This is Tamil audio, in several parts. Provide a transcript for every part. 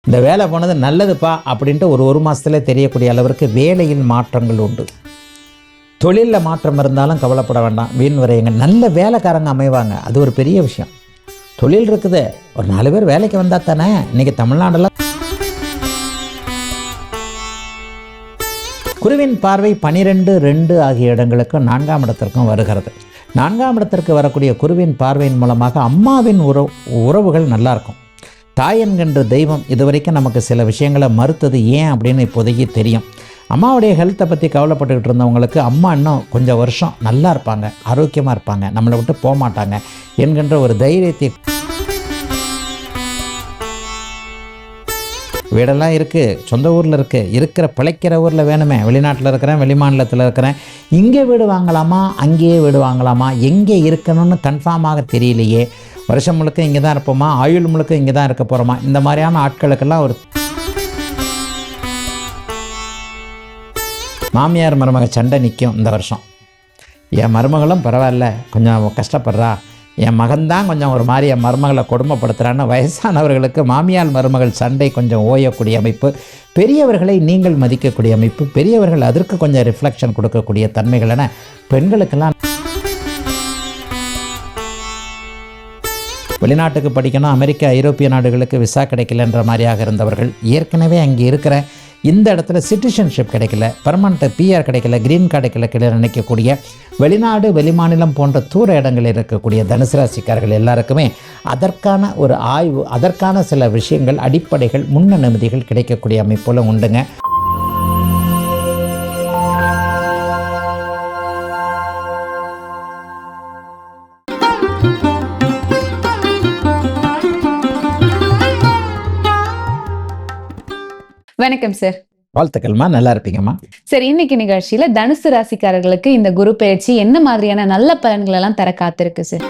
இந்த வேலை போனது நல்லதுப்பா அப்படின்ட்டு ஒரு மாதத்துல தெரியக்கூடிய அளவிற்கு வேலையில் மாற்றங்கள் உண்டு. தொழிலில் மாற்றம் இருந்தாலும் கவலைப்பட வேண்டாம், வீண் விரையுங்க. நல்ல வேலைக்காரங்க அமைவாங்க, அது ஒரு பெரிய விஷயம். தொழில் இருக்குது, ஒரு 4 பேர் வேலைக்கு வந்தால் தானே. இன்றைக்கி தமிழ்நாடெல்லாம் குருவின் பார்வை 12, 2 ஆகிய இடங்களுக்கு 4ஆம் இடத்திற்கும் வருகிறது. 4ஆம் இடத்திற்கு வரக்கூடிய குருவின் பார்வையின் மூலமாக அம்மாவின் உறவுகள் நல்லாயிருக்கும். தாய் என்கின்ற தெய்வம் இதுவரைக்கும் நமக்கு சில விஷயங்களை மறுத்தது ஏன் அப்படின்னு இப்போதைக்கு தெரியும். அம்மாவுடைய ஹெல்த்தை பற்றி கவலைப்பட்டுக்கிட்டு இருந்தவங்களுக்கு அம்மா இன்னும் கொஞ்சம் வருஷம் நல்லா இருப்பாங்க, ஆரோக்கியமாக இருப்பாங்க, நம்மளை விட்டு போக மாட்டாங்க என்கின்ற ஒரு தைரியத்தை. வீடெல்லாம் இருக்குது, சொந்த ஊரில் இருக்கிற பிழைக்கிற ஊரில் வேணுமே. வெளிநாட்டில் இருக்கிறேன், வெளி மாநிலத்தில் இருக்கிறேன், இங்கே வீடு வாங்கலாமா அங்கேயே வீடு வாங்கலாமா, எங்கே இருக்கணும்னு கன்ஃபார்மாக தெரியலையே, வருஷம் முழுக்க இங்கே தான் இருப்போமா, ஆயுள் முழுக்க இங்கே தான் இருக்க போகிறோமா, இந்த மாதிரியான ஆட்களுக்கெல்லாம் ஒரு மாமியார் மருமக சண்டை நிற்கும் இந்த வருஷம். என் மருமகளும் பரவாயில்ல, கொஞ்சம் கஷ்டப்படுறா, என் மகன்தான் கொஞ்சம் ஒரு மாதிரி என் மருமகளை கொடுமைப்படுத்துகிறான்னு வயசானவர்களுக்கு மாமியார் மருமகள் சண்டை கொஞ்சம் ஓயக்கூடிய அமைப்பு. பெரியவர்களை நீங்கள் மதிக்கக்கூடிய அமைப்பு, பெரியவர்கள் அதற்கு கொஞ்சம் ரிஃப்ளெக்ஷன் கொடுக்கக்கூடிய தன்மைகள் என பெண்களுக்கெல்லாம். வெளிநாட்டுக்கு படிக்கணும், அமெரிக்கா ஐரோப்பிய நாடுகளுக்கு விசா கிடைக்கலன்ற மாதிரியாக இருந்தவர்கள் ஏற்கனவே அங்கே இருக்கிற இந்த இடத்துல சிட்டிசன்ஷிப் கிடைக்கல, பர்மனண்ட் பிஆர் கிடைக்கல, கிரீன் கார்டு கிடைக்கல நினைக்கக்கூடிய வெளிநாடு வெளிமாநிலம் போன்ற தூர இடங்களில் இருக்கக்கூடிய தனுசு ராசிக்காரர்கள் எல்லாருக்குமே அதற்கான ஒரு ஆய்வு, அதற்கான சில விஷயங்கள், அடிப்படைகள், முன் அனுமதிகள் கிடைக்கக்கூடிய அமைப்புல உண்டுங்க. வணக்கம் சார். வாழ்த்துக்கள்மா, நல்லா இருப்பீங்கம்மா. சார், இன்னைக்கு நிகழ்ச்சியில தனுசு ராசிக்காரர்களுக்கு இந்த குரு பயிற்சி என்ன மாதிரியான நல்ல பலன்கள் எல்லாம் தர காத்திருக்கு சார்?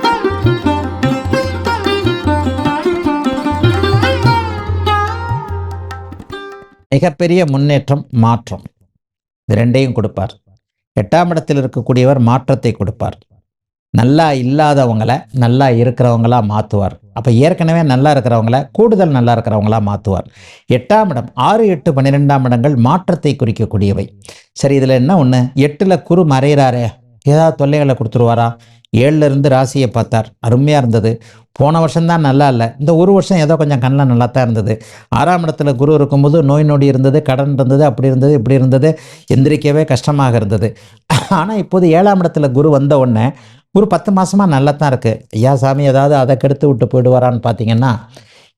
மிகப்பெரிய முன்னேற்றம், மாற்றம், இது ரெண்டையும் கொடுப்பார். 8ஆம் இடத்தில் இருக்கக்கூடியவர் மாற்றத்தை கொடுப்பார். நல்லா இல்லாதவங்களை நல்லா இருக்கிறவங்களா மாற்றுவார். அப்போ ஏற்கனவே நல்லா இருக்கிறவங்கள கூடுதல் நல்லா இருக்கிறவங்களா மாற்றுவார். 8ஆம் இடம் 6, 8, 12ஆம் இடங்கள் மாற்றத்தை குறிக்கக்கூடியவை. சரி, இதில் என்ன ஒன்று, 8ல் குரு மறைகிறாரே, ஏதாவது தொல்லைகளை கொடுத்துருவாரா? 7ல் இருந்து ராசியை பார்த்தார், அருமையாக இருந்தது. போன வருஷம்தான் நல்லா இல்லை, இந்த ஒரு வருஷம் ஏதோ கொஞ்சம் கண்ணில் நல்லா தான் இருந்தது. 6ஆம் இடத்துல குரு இருக்கும்போது நோய் நொடி இருந்தது, கடன் இருந்தது, அப்படி இருந்தது, இப்படி இருந்தது, எந்திரிக்கவே கஷ்டமாக இருந்தது. ஆனால் இப்போது 7ஆம் இடத்துல குரு வந்த உடனே ஒரு 10 மாதமாக நல்லா தான் இருக்குது. ஐயா சாமி ஏதாவது அதை கெடுத்து விட்டு போயிடுவாரான்னு பார்த்தீங்கன்னா,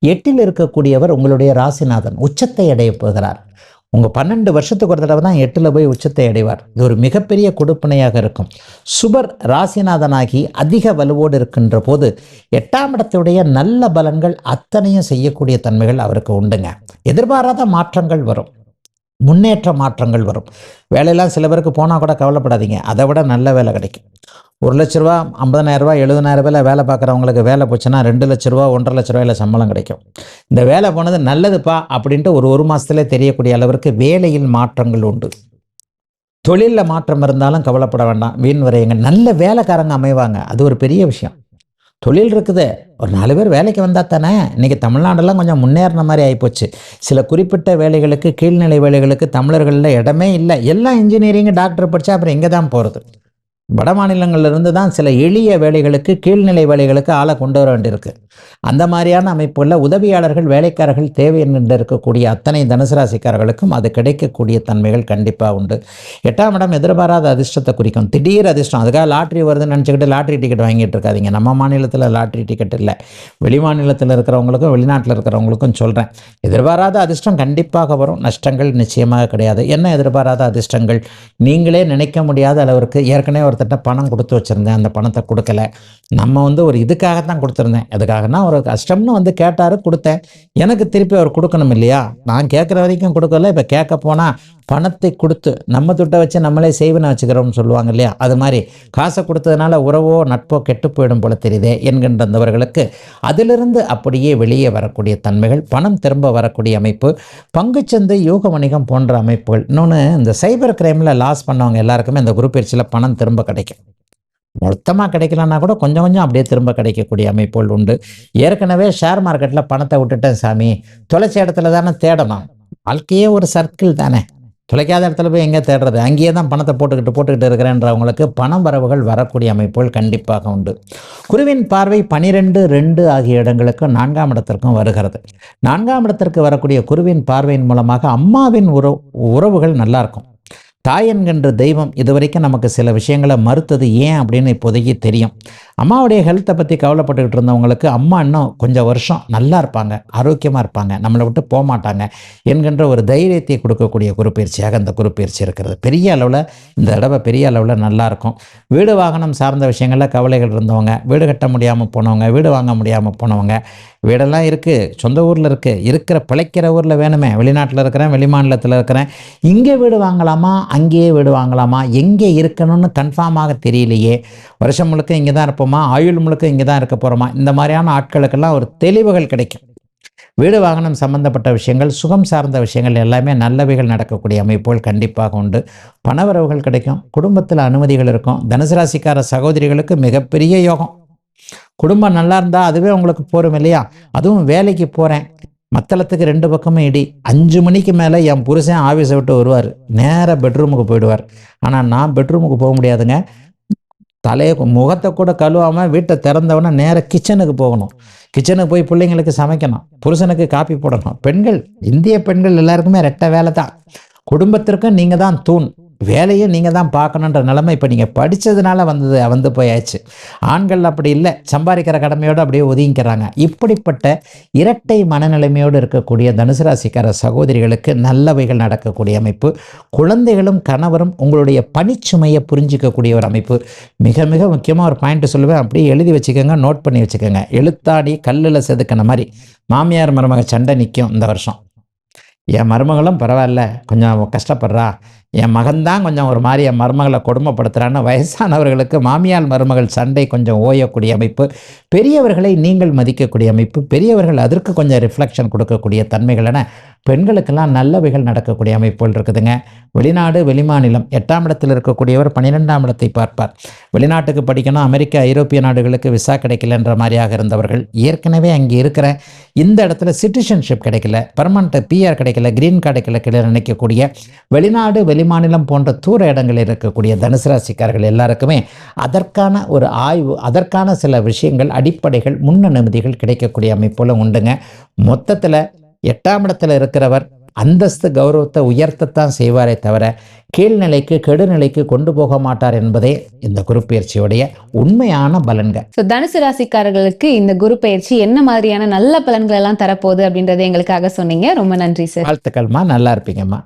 8ல் இருக்கக்கூடியவர் உங்களுடைய ராசிநாதன் உச்சத்தை அடைய போகிறார். உங்கள் 12 வருஷத்துக்கு ஒரு தடவை தான் 8ல் போய் உச்சத்தை அடைவார். இது ஒரு மிகப்பெரிய கொடுப்பனையாக இருக்கும். சுபர் ராசிநாதனாகி அதிக வலுவோடு இருக்கின்ற போது 8ஆம் இடத்துடைய நல்ல பலன்கள் அத்தனையும் செய்யக்கூடிய தன்மைகள் அவருக்கு உண்டுங்க. எதிர்பாராத மாற்றங்கள் வரும், முன்னேற்ற மாற்றங்கள் வரும். வேலையெல்லாம் சில பேருக்கு போனால் கூட கவலைப்படாதீங்க, அதை விட நல்ல வேலை கிடைக்கும். 1 லட்ச ரூபா, 50,000 ரூபா, 70,000 ரூபாயில் வேலை பார்க்குறவங்களுக்கு வேலை போச்சுன்னா 2 லட்ச ரூபா, 1,50,000 ரூபாயில் சம்பளம் கிடைக்கும். இந்த வேலை போனது நல்லதுப்பா அப்படின்ட்டு ஒரு மாதத்துல தெரியக்கூடிய அளவிற்கு வேலையில் மாற்றங்கள் உண்டு. தொழிலில் மாற்றம் இருந்தாலும் கவலைப்பட வேண்டாம், வீண் விரையுங்க. நல்ல வேலைக்காரங்க அமைவாங்க, அது ஒரு பெரிய விஷயம். தொழில் இருக்குது, ஒரு 4 பேர் வேலைக்கு வந்தால் தானே. இன்றைக்கி தமிழ்நாடெல்லாம் கொஞ்சம் முன்னேறின மாதிரி ஆகிப்போச்சு. சில குறிப்பிட்ட வேலைகளுக்கு, கீழ்நிலை வேலைகளுக்கு தமிழர்களில் இடமே இல்லை. எல்லாம் இன்ஜினியரிங், டாக்டர் படித்தா அப்புறம் எங்கே தான் போகிறது? வட மாநிலங்களிலிருந்து தான் சில எளிய வேலைகளுக்கு, கீழ்நிலை வேலைகளுக்கு ஆளை கொண்டு வர வேண்டியிருக்கு. அந்த மாதிரியான அமைப்புகளில் உதவியாளர்கள், வேலைக்காரர்கள் தேவை என்று இருக்கக்கூடிய அத்தனை தனுசு ராசிக்காரர்களுக்கும் அது கிடைக்கக்கூடிய தன்மைகள் கண்டிப்பாக உண்டு. 8ஆம் இடம் எதிர்பாராத அதிர்ஷ்டத்தை குறிக்கும், திடீர் அதிர்ஷ்டம். அதுக்காக லாட்ரி வருதுன்னு நினச்சிக்கிட்டு லாட்ரி டிக்கெட் வாங்கிட்டு இருக்காதிங்க. நம்ம மாநிலத்தில் லாட்ரி டிக்கெட் இல்லை, வெளி மாநிலத்தில் இருக்கிறவங்களுக்கும் வெளிநாட்டில் இருக்கிறவங்களுக்கும் சொல்கிறேன். எதிர்பாராத அதிர்ஷ்டம் கண்டிப்பாக வரும், நஷ்டங்கள் நிச்சயமாக கிடையாது. என்ன எதிர்பாராத அதிர்ஷ்டங்கள்? நீங்களே நினைக்க முடியாத அளவிற்கு ஏற்கனவே ஒருத்தட்ட பணம் கொடுத்து வச்சுருந்தேன், அந்த பணத்தை கொடுக்கல. நம்ம ஒரு இதுக்காகத்தான் கொடுத்துருந்தேன், எதுக்காகனா ஒரு கஷ்டம்னு கேட்டார், கொடுத்தேன். எனக்கு திருப்பி அவர் கொடுக்கணும் இல்லையா? நான் கேட்குற வரைக்கும் கொடுக்கல, இப்போ கேட்க போனால் பணத்தை கொடுத்து நம்ம துட்டை வச்சு நம்மளே செய்வனை வச்சுக்கிறோம்னு சொல்லுவாங்க இல்லையா? அது மாதிரி காசை கொடுத்ததுனால உறவோ நட்போ கெட்டு போயிடும் போல தெரியுதே என்கின்றவர்களுக்கு அதிலிருந்து அப்படியே வெளியே வரக்கூடிய தன்மைகள், பணம் திரும்ப வரக்கூடிய அமைப்பு, பங்குச்சந்தை, யோக வணிகம் போன்ற அமைப்புகள். இன்னொன்று, இந்த சைபர் கிரைமில் லாஸ் பண்ணவங்க எல்லாருக்குமே இந்த குரு பயிற்சியில் பணம் திரும்ப கிடைக்கும். மொத்தமாக கிடைக்கலன்னா கூட கொஞ்சம் கொஞ்சம் அப்படியே திரும்ப கிடைக்கக்கூடிய அமைப்புகள் உண்டு. ஏற்கனவே ஷேர் மார்க்கெட்டில் பணத்தை விட்டுட்டேன் சாமி, தொலைச்ச இடத்துல தானே தேடணும். வாழ்க்கையே ஒரு சர்க்கிள் தானே, தொலைக்காத இடத்துல போய் எங்கே தேடுறது, அங்கேயே தான் பணத்தை போட்டுக்கிட்டு இருக்கிறேன்றவங்களுக்கு பணம் வரவுகள் வரக்கூடிய அமைப்புகள் கண்டிப்பாக உண்டு. குருவின் பார்வை 12, 2 ஆகிய இடங்களுக்கு 4ஆம் இடத்திற்கும் வருகிறது. 4ஆம் இடத்திற்கு வரக்கூடிய குருவின் பார்வையின் மூலமாக அம்மாவின் உறவுகள் நல்லா இருக்கும். தாய் என்கின்ற தெய்வம் இதுவரைக்கும் நமக்கு சில விஷயங்களை மறுத்தது ஏன் அப்படின்னு இப்போதைக்கு தெரியும். அம்மாவுடைய ஹெல்த்தை பற்றி கவலைப்பட்டுக்கிட்டு இருந்தவங்களுக்கு அம்மா இன்னும் கொஞ்சம் வருஷம் நல்லா இருப்பாங்க, ஆரோக்கியமாக இருப்பாங்க, நம்மளை விட்டு போக மாட்டாங்க என்கின்ற ஒரு தைரியத்தை கொடுக்கக்கூடிய குருப்பெயர்ச்சியாக இந்த குருப்பெயர்ச்சி இருக்கிறது. பெரிய அளவில் இந்த தடவை பெரிய அளவில் நல்லாயிருக்கும். வீடு வாகனம் சார்ந்த விஷயங்களில் கவலைகள் இருந்தவங்க, வீடு கட்ட முடியாமல் போனவங்க, வீடு வாங்க முடியாமல் போனவங்க, வீடெல்லாம் இருக்குது, சொந்த ஊரில் இருக்குது, இருக்கிற பிழைக்கிற ஊரில் வேணுமே, வெளிநாட்டில் இருக்கிறேன், வெளிமாநிலத்தில் இருக்கிறேன், இங்கே வீடு வாங்கலாமா அங்கேயே வீடு வாங்கலாமா, எங்கே இருக்கணும்னு கன்ஃபார்மாக தெரியலையே, வருஷம் முழுக்க இங்கே தான் இருப்போமா, ஆயுள் முழுக்க இங்கே தான் இருக்க போகிறோமா, இந்த மாதிரியான ஆட்களுக்கெல்லாம் ஒரு தெளிவுகள் கிடைக்கும். வீடு வாகனம் சம்பந்தப்பட்ட விஷயங்கள், சுகம் சார்ந்த விஷயங்கள் எல்லாமே நல்லவைகள் நடக்கக்கூடிய அமைப்புகள் கண்டிப்பாக உண்டு. பணவரவுகள் கிடைக்கும், குடும்பத்தில் அனுமதிகள் இருக்கும். தனுசு ராசிக்கார சகோதரிகளுக்கு மிகப்பெரிய யோகம். குடும்பம் நல்லா இருந்தால் அதுவே உங்களுக்கு போரும் இல்லையா. அதுவும் வேலைக்கு போகிறேன், மத்தளத்துக்கு 2 பக்கமும் இடி, 5 மணிக்கு மேலே என் புருஷன் ஆஃபீஸை விட்டு வருவார், நேராக பெட்ரூமுக்கு போயிடுவார். ஆனால் நான் பெட்ரூமுக்கு போக முடியாதுங்க. முகத்தை கூட கழுவாமல் வீட்டை திறந்தவொடனே நேராக கிச்சனுக்கு போகணும். கிச்சனுக்கு போய் பிள்ளைங்களுக்கு சமைக்கணும், புருஷனுக்கு காப்பி போடணும். பெண்கள், இந்திய பெண்கள் எல்லாருக்குமே ரெட்டை வேலை தான். குடும்பத்திற்கும் நீங்கள் தான் தூண், வேலையை நீங்கள் தான் பார்க்கணுன்ற நிலைமை இப்போ நீங்கள் படித்ததுனால வந்து போயாச்சு. ஆண்கள் அப்படி இல்லை, சம்பாதிக்கிற கடமையோடு அப்படியே ஒதுங்கிக்கிறாங்க. இப்படிப்பட்ட இரட்டை மனநிலைமையோடு இருக்கக்கூடிய தனுசு ராசிக்கார சகோதரிகளுக்கு நல்லவைகள் நடக்கக்கூடிய அமைப்பு. குழந்தைகளும் கணவரும் உங்களுடைய பணிச்சுமையை புரிஞ்சிக்கக்கூடிய ஒரு அமைப்பு. மிக மிக முக்கியமாக ஒரு பாயிண்ட் சொல்லுவேன், அப்படியே எழுதி வச்சுக்கோங்க, நோட் பண்ணி வச்சுக்கோங்க. எழுத்தாடி கல்லில் செதுக்கின மாதிரி மாமியார் மருமக சண்டை நிற்கும் இந்த வருஷம். என் மருமகளும் பரவாயில்ல, கொஞ்சம் கஷ்டப்படுறா, என் மகன்தான் கொஞ்சம் ஒரு மாதிரி என் மருமகளை கொடுமைப்படுத்துகிறான்னு வயசானவர்களுக்கு மாமியார் மருமகள் சண்டை கொஞ்சம் ஓயக்கூடிய அமைப்பு. பெரியவர்களை நீங்கள் மதிக்கக்கூடிய அமைப்பு. பெரியவர்கள் அதற்கு கொஞ்சம் ரிஃப்ளெக்ஷன் கொடுக்கக்கூடிய தன்மைகள் என பெண்களுக்கெல்லாம் நல்லவைகள் நடக்கக்கூடிய அமைப்புகள் இருக்குதுங்க. வெளிநாடு வெளிமாநிலம் 8ஆம் இடத்தில் இருக்கக்கூடியவர் 12ஆம் இடத்தை பார்ப்பார். வெளிநாட்டுக்கு படிக்கணும், அமெரிக்கா ஐரோப்பிய நாடுகளுக்கு விசா கிடைக்கலன்ற மாதிரியாக இருந்தவர்கள் ஏற்கனவே அங்கே இருக்கிற இந்த இடத்துல சிட்டிசன்ஷிப் கிடைக்கல, பர்மனண்ட் பிஆர் கிடைக்கல, கிரீன் கார்டு கிடைக்கல நினைக்கக்கூடிய வெளிநாடு வெளிமாநிலம் போன்ற தூர இடங்களில் இருக்கக்கூடிய தனுசு ராசிக்காரர்கள் எல்லாருக்குமே அதற்கான ஒரு ஆய்வு, அதற்கான சில விஷயங்கள், அடிப்படைகள், முன்னனுமதிகள் கிடைக்கக்கூடிய அமைப்புல உண்டுங்க. மொத்தத்தில் 8ஆம் இடத்துல இருக்கிறவர் அந்தஸ்து கௌரவத்தை உயர்த்தத்தான் செய்வாரே தவிர கீழ்நிலைக்கு கெடுநிலைக்கு கொண்டு போக மாட்டார் என்பதே இந்த குரு பயிற்சியுடைய உண்மையான பலன்கள். தனுசு ராசிக்காரர்களுக்கு இந்த குரு பயிற்சி என்ன மாதிரியான நல்ல பலன்கள் எல்லாம் தரப்போகுது அப்படின்றத எங்களுக்காக சொன்னீங்க. ரொம்ப நன்றி சார். வாழ்த்துக்கள்மா, நல்லா இருப்பீங்கம்மா.